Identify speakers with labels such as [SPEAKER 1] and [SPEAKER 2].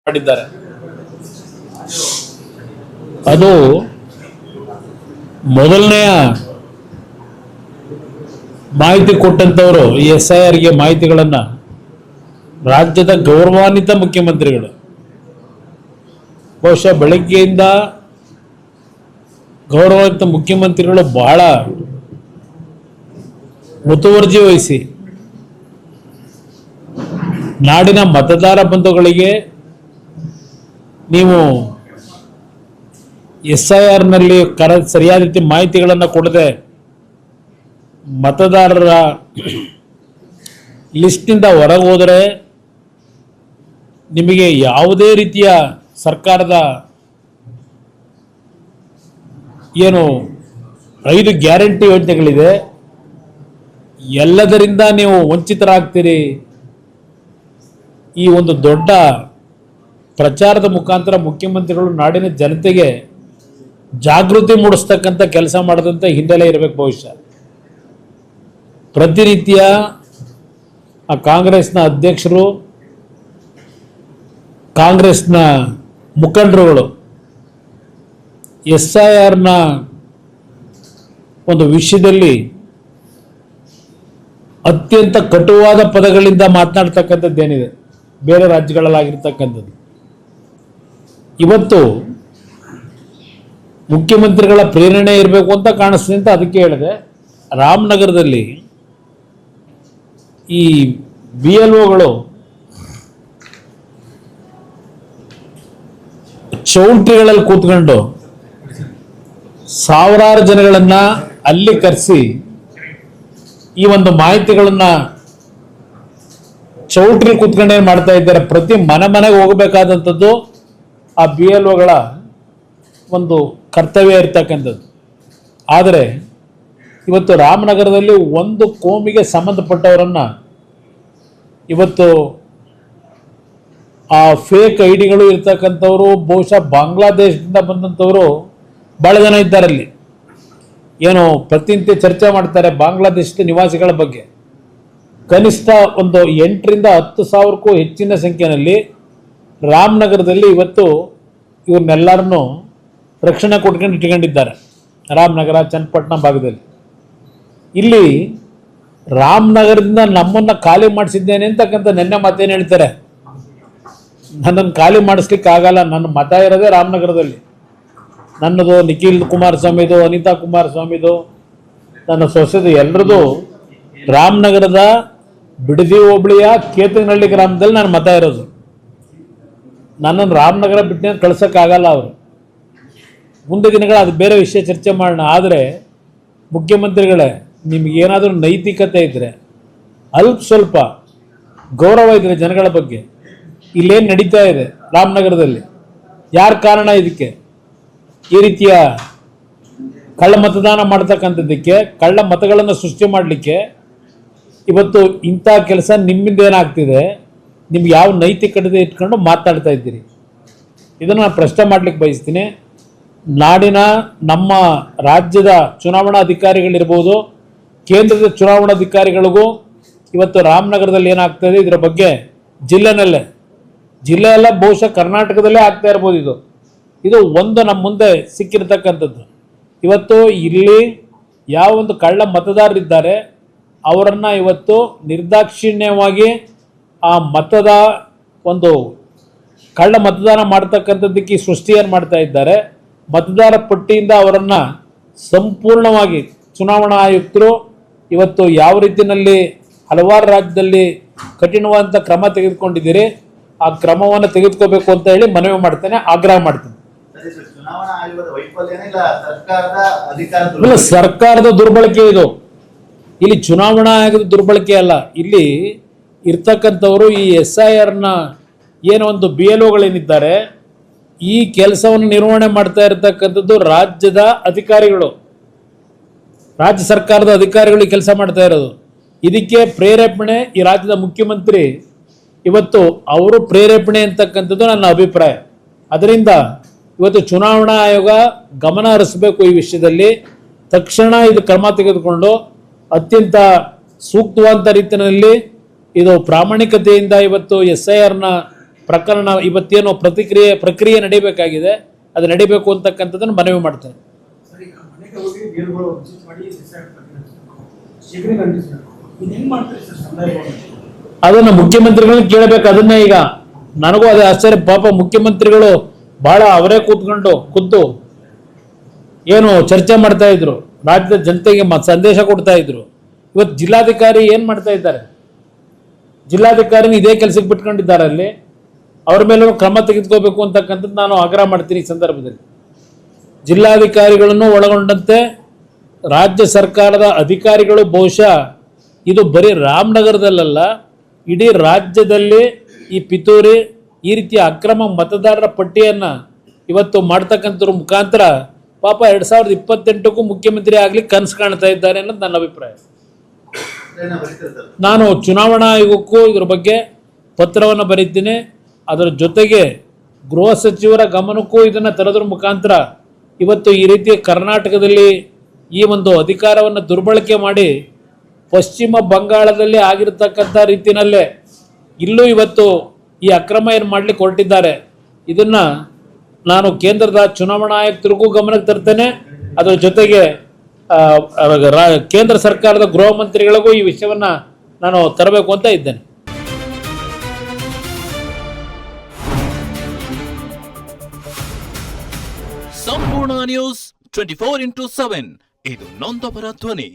[SPEAKER 1] ಮಾಡಿದ್ದಾರೆ. ಅದು ಮೊದಲನೆಯ ಮಾಹಿತಿ ಕೊಟ್ಟಂತವರು ಈ SIRಗೆ ಮಾಹಿತಿಗಳನ್ನು ರಾಜ್ಯದ ಗೌರವಾನ್ವಿತ ಮುಖ್ಯಮಂತ್ರಿಗಳು. ಬಹುಶಃ ಬೆಳಗ್ಗೆಯಿಂದ ಗೌರವಾನ್ವಿತ ಮುಖ್ಯಮಂತ್ರಿಗಳು ಬಹಳ ಮುತುವರ್ಜಿ ವಹಿಸಿ ನಾಡಿನ ಮತದಾರ ಬಂಧುಗಳಿಗೆ ನೀವು SIRನಲ್ಲಿ ಸರಿಯಾದ ರೀತಿ ಮಾಹಿತಿಗಳನ್ನು ಕೊಡದೆ ಮತದಾರರ ಲಿಸ್ಟ್ನಿಂದ ಹೊರಗೆ ಹೋದರೆ ನಿಮಗೆ ಯಾವುದೇ ರೀತಿಯ ಸರ್ಕಾರದ ಏನು 5 ಗ್ಯಾರಂಟಿ ಯೋಜನೆಗಳಿದೆ ಎಲ್ಲದರಿಂದ ನೀವು ವಂಚಿತರಾಗ್ತೀರಿ. ಈ ಒಂದು ದೊಡ್ಡ ಪ್ರಚಾರದ ಮುಖಾಂತರ ಮುಖ್ಯಮಂತ್ರಿಗಳು ನಾಡಿನ ಜನತೆಗೆ ಜಾಗೃತಿ ಮೂಡಿಸ್ತಕ್ಕಂಥ ಕೆಲಸ ಮಾಡಿದಂಥ ಹಿನ್ನೆಲೆ ಇರಬೇಕು. ಬಹುಶಃ ಪ್ರತಿನಿತ್ಯ ಆ ಕಾಂಗ್ರೆಸ್ನ ಅಧ್ಯಕ್ಷರು, ಕಾಂಗ್ರೆಸ್ನ ಮುಖಂಡರುಗಳು SIRನ ಒಂದು ವಿಷಯದಲ್ಲಿ ಅತ್ಯಂತ ಕಟುವಾದ ಪದಗಳಿಂದ ಮಾತನಾಡ್ತಕ್ಕಂಥದ್ದೇನಿದೆ ಬೇರೆ ರಾಜ್ಯಗಳಲ್ಲಾಗಿರ್ತಕ್ಕಂಥದ್ದು. ಇವತ್ತು ಮುಖ್ಯಮಂತ್ರಿಗಳ ಪ್ರೇರಣೆ ಇರಬೇಕು ಅಂತ ಕಾಣಿಸ್ತದೆ ಅಂತ ಅದಕ್ಕೆ ಹೇಳಿದೆ. ರಾಮನಗರದಲ್ಲಿ ಈ BLOಗಳು ಚೌಲ್ಟ್ರಿಗಳಲ್ಲಿ ಕೂತ್ಕೊಂಡು ಸಾವಿರಾರು ಜನಗಳನ್ನು ಅಲ್ಲಿ ಕರೆಸಿ ಈ ಒಂದು ಮಾಹಿತಿಗಳನ್ನು ಚೌಲ್ಟ್ರಿ ಕೂತ್ಕೊಂಡು ಏನು ಮಾಡ್ತಾ ಇದ್ದಾರೆ, ಪ್ರತಿ ಮನೆಗೆ ಹೋಗಬೇಕಾದಂಥದ್ದು ಆ BLOಗಳ ಒಂದು ಕರ್ತವ್ಯ ಇರ್ತಕ್ಕಂಥದ್ದು. ಆದರೆ ಇವತ್ತು ರಾಮನಗರದಲ್ಲಿ ಒಂದು ಕೋಮಿಗೆ ಸಂಬಂಧಪಟ್ಟವರನ್ನು ಇವತ್ತು ಆ ಫೇಕ್ ಐಡಿಗಳು ಇರ್ತಕ್ಕಂಥವರು ಬಹುಶಃ ಬಾಂಗ್ಲಾದೇಶದಿಂದ ಬಂದಂಥವರು ಭಾಳ ಜನ ಇದ್ದಾರೆ. ಅಲ್ಲಿ ಏನು ಪ್ರತಿನಿತ್ಯ ಚರ್ಚೆ ಮಾಡ್ತಾರೆ ಬಾಂಗ್ಲಾದೇಶದ ನಿವಾಸಿಗಳ ಬಗ್ಗೆ. ಕನಿಷ್ಠ ಒಂದು 8 ರಿಂದ 10 ಸಾವಿರಕ್ಕೂ ಹೆಚ್ಚಿನ ಸಂಖ್ಯೆಯಲ್ಲಿ ರಾಮನಗರದಲ್ಲಿ ಇವತ್ತು ಇವ್ರನ್ನೆಲ್ಲರನ್ನೂ ರಕ್ಷಣೆ ಕೊಟ್ಕೊಂಡು ಇಟ್ಕೊಂಡಿದ್ದಾರೆ. ರಾಮನಗರ, ಚನ್ನಪಟ್ಟಣ ಭಾಗದಲ್ಲಿ. ಇಲ್ಲಿ ರಾಮನಗರದಿಂದ ನಮ್ಮನ್ನು ಖಾಲಿ ಮಾಡಿಸಿದ್ದೇನೆ ಅಂತಕ್ಕಂಥ ನೆನ್ನೆ ಮಾತೇನು ಹೇಳ್ತಾರೆ, ನನ್ನನ್ನು ಖಾಲಿ ಮಾಡಿಸ್ಲಿಕ್ಕೆ ಆಗಲ್ಲ, ನನ್ನ ಮತ ಇರೋದೇ ರಾಮನಗರದಲ್ಲಿ. ನನ್ನದು, ನಿಖಿಲ್ ಕುಮಾರಸ್ವಾಮಿದು, ಅನಿತಾ ಕುಮಾರಸ್ವಾಮಿದು, ನನ್ನ ಸೊಸೆದು, ಎಲ್ಲರದು ರಾಮನಗರದ ಬಿಡದಿ ಹೋಬಳಿಯ ಕೇತನಹಳ್ಳಿ ಗ್ರಾಮದಲ್ಲಿ ನನ್ನ ಮತ ಇರೋದು. ನನ್ನನ್ನು ರಾಮನಗರ ಬಿಟ್ಟು ಕಳ್ಸೋಕ್ಕಾಗಲ್ಲ ಅವರು. ಮುಂದೆ ದಿನಗಳ ಅದು ಬೇರೆ ವಿಷಯ ಚರ್ಚೆ ಮಾಡೋಣ. ಆದರೆ ಮುಖ್ಯಮಂತ್ರಿಗಳೇ, ನಿಮಗೇನಾದರೂ ನೈತಿಕತೆ ಇದ್ದರೆ, ಅಲ್ಪ ಸ್ವಲ್ಪ ಗೌರವ ಇದ್ದರೆ ಜನಗಳ ಬಗ್ಗೆ, ಇಲ್ಲೇನು ನಡೀತಾ ಇದೆ ರಾಮನಗರದಲ್ಲಿ, ಯಾರ ಕಾರಣ ಇದಕ್ಕೆ, ಈ ರೀತಿಯ ಕಳ್ಳ ಮತದಾನ ಮಾಡ್ತಕ್ಕಂಥದ್ದಕ್ಕೆ, ಕಳ್ಳ ಮತಗಳನ್ನು ಸೃಷ್ಟಿ ಮಾಡಲಿಕ್ಕೆ ಇವತ್ತು ಇಂಥ ಕೆಲಸ ನಿಮ್ಮಿಂದ ಏನಾಗ್ತಿದೆ, ನಿಮ್ಗೆ ಯಾವ ನೈತಿಕತೆ ಇಟ್ಕೊಂಡು ಮಾತಾಡ್ತಾ ಇದ್ದೀರಿ, ಇದನ್ನು ನಾನು ಪ್ರಶ್ನೆ ಮಾಡಲಿಕ್ಕೆ ಬಯಸ್ತೀನಿ. ನಾಡಿನ ನಮ್ಮ ರಾಜ್ಯದ ಚುನಾವಣಾ ಅಧಿಕಾರಿಗಳಿರ್ಬೋದು, ಕೇಂದ್ರದ ಚುನಾವಣಾಧಿಕಾರಿಗಳಿಗೂ ಇವತ್ತು ರಾಮನಗರದಲ್ಲಿ ಏನಾಗ್ತದೆ ಇದರ ಬಗ್ಗೆ ಜಿಲ್ಲೆಯಲ್ಲ ಬಹುಶಃ ಕರ್ನಾಟಕದಲ್ಲೇ ಆಗ್ತಾ ಇರ್ಬೋದು. ಇದು ಒಂದು ನಮ್ಮ ಮುಂದೆ ಸಿಕ್ಕಿರ್ತಕ್ಕಂಥದ್ದು. ಇವತ್ತು ಇಲ್ಲಿ ಯಾವ ಒಂದು ಕಳ್ಳ ಮತದಾರರಿದ್ದಾರೆ ಅವರನ್ನು ಇವತ್ತು ನಿರ್ದಾಕ್ಷಿಣ್ಯವಾಗಿ ಆ ಮತದ ಒಂದು ಕಳ್ಳ ಮತದಾನ ಮಾಡ್ತಕ್ಕಂಥದ್ದಕ್ಕೆ ಸೃಷ್ಟಿಯನ್ನು ಮಾಡ್ತಾ ಇದ್ದಾರೆ. ಮತದಾರ ಪಟ್ಟಿಯಿಂದ ಅವರನ್ನು ಸಂಪೂರ್ಣವಾಗಿ ಚುನಾವಣಾ ಆಯುಕ್ತರು ಇವತ್ತು ಯಾವ ರೀತಿಯಲ್ಲಿ ಹಲವಾರು ರಾಜ್ಯದಲ್ಲಿ ಕಠಿಣವಾದಂಥ ಕ್ರಮ ತೆಗೆದುಕೊಂಡಿದ್ದೀರಿ, ಆ ಕ್ರಮವನ್ನು ತೆಗೆದುಕೋಬೇಕು ಅಂತ ಹೇಳಿ ಮನವಿ ಮಾಡ್ತೇನೆ, ಆಗ್ರಹ ಮಾಡ್ತೇನೆ. ಇಲ್ಲ, ಸರ್ಕಾರದ ದುರ್ಬಳಕೆ ಇದು. ಇಲ್ಲಿ ಚುನಾವಣಾ ಆಯೋಗದ ದುರ್ಬಳಕೆ ಅಲ್ಲ. ಇಲ್ಲಿ ಇರ್ತಕ್ಕಂಥವರು ಈ SIRನ ಏನೋ ಒಂದು BLOಗಳೇನಿದ್ದಾರೆ ಈ ಕೆಲಸವನ್ನು ನಿರ್ವಹಣೆ ಮಾಡ್ತಾ ಇರತಕ್ಕಂಥದ್ದು ರಾಜ್ಯದ ಅಧಿಕಾರಿಗಳು, ರಾಜ್ಯ ಸರ್ಕಾರದ ಅಧಿಕಾರಿಗಳು ಕೆಲಸ ಮಾಡ್ತಾ ಇರೋದು. ಇದಕ್ಕೆ ಪ್ರೇರೇಪಣೆ ಈ ರಾಜ್ಯದ ಮುಖ್ಯಮಂತ್ರಿ, ಇವತ್ತು ಅವರು ಪ್ರೇರೇಪಣೆ ಅಂತಕ್ಕಂಥದ್ದು ನನ್ನ ಅಭಿಪ್ರಾಯ. ಅದರಿಂದ ಇವತ್ತು ಚುನಾವಣಾ ಆಯೋಗ ಗಮನ ಹರಿಸಬೇಕು ಈ ವಿಷಯದಲ್ಲಿ. ತಕ್ಷಣ ಇದು ಕ್ರಮ ತೆಗೆದುಕೊಂಡು ಅತ್ಯಂತ ಸೂಕ್ತವಾದ ರೀತಿಯಲ್ಲಿ ಇದು ಪ್ರಾಮಾಣಿಕತೆಯಿಂದ ಇವತ್ತು SIRನ ಪ್ರಕರಣ ಇವತ್ತೇನು ಪ್ರಕ್ರಿಯೆ ನಡೀಬೇಕಾಗಿದೆ, ಅದು ನಡೀಬೇಕು ಅಂತಕ್ಕಂಥದ್ದನ್ನು ಮನವಿ ಮಾಡ್ತಾರೆ. ಅದನ್ನು ಮುಖ್ಯಮಂತ್ರಿಗಳನ್ನ ಕೇಳಬೇಕು. ಅದನ್ನೇ ಈಗ ನನಗೂ ಅದೇ ಆಶ್ಚರ್ಯ. ಪಾಪ ಮುಖ್ಯಮಂತ್ರಿಗಳು ಬಹಳ ಅವರೇ ಖುದ್ದು ಏನು ಚರ್ಚೆ ಮಾಡ್ತಾ ಇದ್ರು, ರಾಜ್ಯದ ಜನತೆಗೆ ಸಂದೇಶ ಕೊಡ್ತಾ ಇದ್ರು. ಇವತ್ತು ಜಿಲ್ಲಾಧಿಕಾರಿ ಏನ್ ಮಾಡ್ತಾ ಇದ್ದಾರೆ? ಜಿಲ್ಲಾಧಿಕಾರಿನ ಇದೇ ಕೆಲಸಕ್ಕೆ ಬಿಟ್ಕೊಂಡಿದ್ದಾರೆ. ಅಲ್ಲಿ ಅವ್ರ ಮೇಲೆ ಕ್ರಮ ತೆಗೆದುಕೋಬೇಕು ಅಂತಕ್ಕಂಥದ್ದು ನಾನು ಆಗ್ರಹ ಮಾಡ್ತೀನಿ. ಈ ಸಂದರ್ಭದಲ್ಲಿ ಜಿಲ್ಲಾಧಿಕಾರಿಗಳನ್ನು ಒಳಗೊಂಡಂತೆ ರಾಜ್ಯ ಸರ್ಕಾರದ ಅಧಿಕಾರಿಗಳು ಬಹುಶಃ ಇದು ಬರೀ ರಾಮನಗರದಲ್ಲ, ಇಡೀ ರಾಜ್ಯದಲ್ಲಿ ಈ ಪಿತೂರಿ, ಈ ರೀತಿಯ ಅಕ್ರಮ ಮತದಾರರ ಪಟ್ಟಿಯನ್ನು ಇವತ್ತು ಮಾಡ್ತಕ್ಕಂಥವ್ರ ಮುಖಾಂತರ ಪಾಪ 2028ಕ್ಕೂ ಮುಖ್ಯಮಂತ್ರಿ ಆಗ್ಲಿಕ್ಕೆ ಕನಸು ಕಾಣ್ತಾ ಇದ್ದಾರೆ ಅನ್ನೋದು ನನ್ನ ಅಭಿಪ್ರಾಯ. ನಾನು ಚುನಾವಣಾ ಆಯೋಗಕ್ಕೂ ಇದ್ರ ಬಗ್ಗೆ ಪತ್ರವನ್ನು ಬರೀತೀನಿ. ಅದರ ಜೊತೆಗೆ ಗೃಹ ಸಚಿವರ ಗಮನಕ್ಕೂ ಇದನ್ನು ತರೋದ್ರ ಮುಖಾಂತರ ಇವತ್ತು ಈ ರೀತಿಯ ಕರ್ನಾಟಕದಲ್ಲಿ ಈ ಒಂದು ಅಧಿಕಾರವನ್ನು ದುರ್ಬಳಕೆ ಮಾಡಿ ಪಶ್ಚಿಮ ಬಂಗಾಳದಲ್ಲಿ ಆಗಿರತಕ್ಕಂಥ ರೀತಿಯಲ್ಲೇ ಇಲ್ಲೂ ಇವತ್ತು ಈ ಅಕ್ರಮ ಏನು ಮಾಡಲಿಕ್ಕೆ ಹೊರಟಿದ್ದಾರೆ. ಇದನ್ನು ನಾನು ಕೇಂದ್ರದ ಚುನಾವಣಾ ಆಯುಕ್ತರಿಗೂ ಗಮನಕ್ಕೆ ತರ್ತೇನೆ. ಅದರ ಜೊತೆಗೆ ಕೇಂದ್ರ ಸರ್ಕಾರದ ಗೃಹ ಮಂತ್ರಿಗಳಿಗೂ ಈ ವಿಷಯವನ್ನು ನಾನು ತರಬೇಕು ಅಂತ ಇದ್ದೇನೆ.
[SPEAKER 2] ಸಂಪೂರ್ಣ ನ್ಯೂಸ್ 24x7 ಇದು ನೊಂದವರ ಧ್ವನಿ.